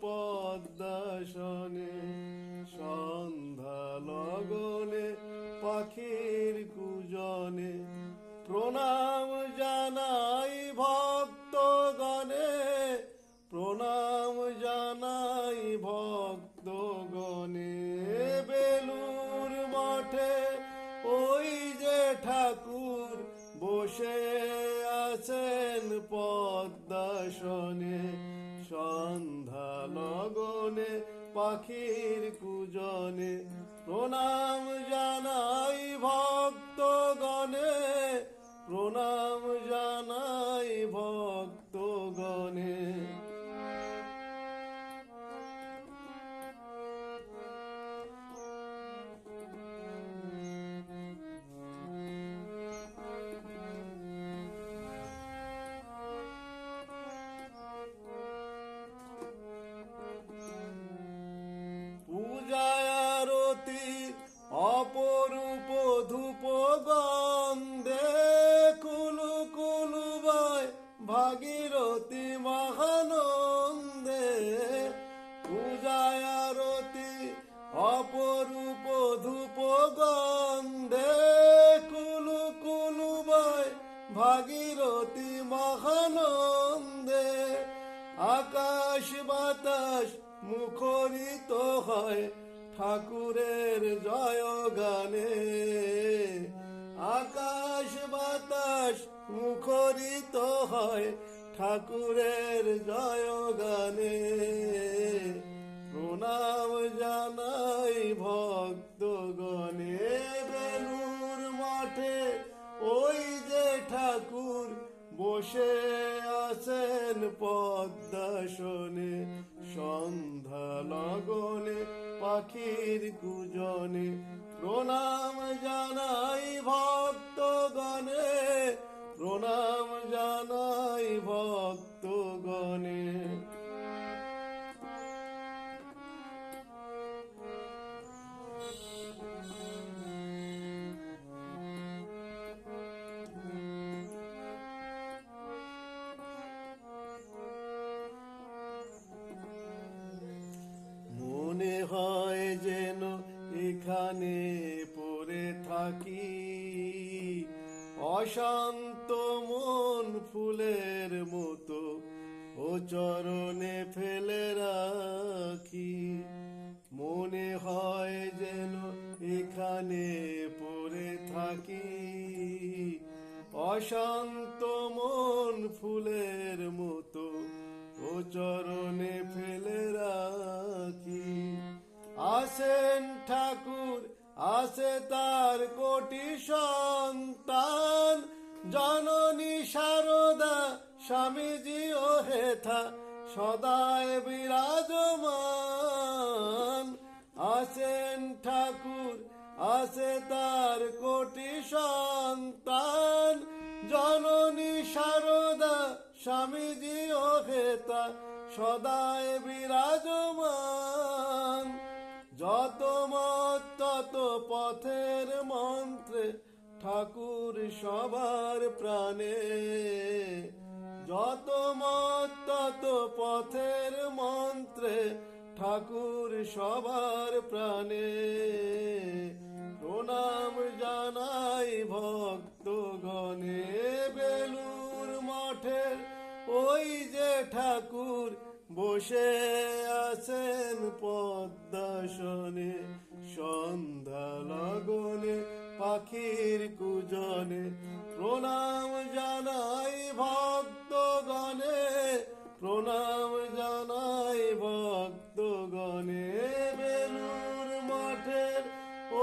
পদ্মাসনে, সন্ধ্যা লগনে পাখির কুজনে প্রণাম জানাই ভক্তগণে, প্রণাম জানাই ভক্তগণে। বেলুর মঠে ওই যে ঠাকুর বসে আছেন পদ্মাসনে, সন্ধ্যা লগনে পাখির কুজনে প্রণাম জানাই ভক্তগণে, প্রণাম জানাই ভক্তগণে। পূজায় আরতি অপরূপ ধূপ গন্ধে, কুলু কুলু বয় ভাগীরথী মহানন্দে। পূজায় আরতি অপরূপ ধূপ গন্ধে, কুলু কুলু বয় ভাগীরথী মহানন্দে। আকাশ বাতাস মুখরিত হয় ঠাকুরের জয় গানে, আকাশ বাতাস মুখরিত হয় ঠাকুরের জয় গানে। প্রণাম জানাই ভক্তগণে, বেলুর মঠে ওই যে ঠাকুর বসে আছেন পদ্মাসনে, সন্ধ্যা লগনে পাখির কুজনে প্রণাম জানাই ভক্তগণে, প্রণাম জানাই ভক্তগণে। মনে হয় যেন এখানে পড়ে থাকি, অশান্ত মন ফুলের মতো ও চরণে ফেলে রাখি। মনে হয় যেন এখানে পড়ে থাকি, অশান্ত মন ফুলের মতো ও চরণে ফেলে রাখি। আসেন ঠাকুর আসে তার কোটি সন্তান, জননী শারদা স্বামীজি ও হেথা সদায় বিরাজমান। আসেন ঠাকুর আসে তার কোটি সন্তান, জননী শারদা স্বামীজি ও হেতা সদায় বিরাজমান। যত মত তত পথের মন্ত্রে ঠাকুর সবার প্রাণে, যত মত তত পথের মন্ত্রে ঠাকুর সবার প্রাণে। প্রণাম জানাই ভক্তগণে, বেলুর মঠের ওই যে ঠাকুর বসে আছেন পদ্মাসনে, সন্ধ্যা লগনে পাখির কুজনে প্রণাম জানাই ভক্তগণে, প্রণাম জানাই ভক্তগণে। বেলুর মঠের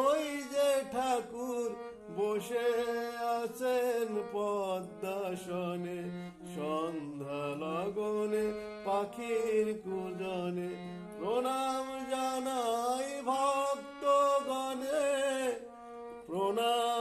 ওই যে ঠাকুর বসে আছেন পদ্মাসনে, সন্ধ্যা লগনে পাখির কুজনে প্রণাম জানাই ভক্তগণে, প্রণাম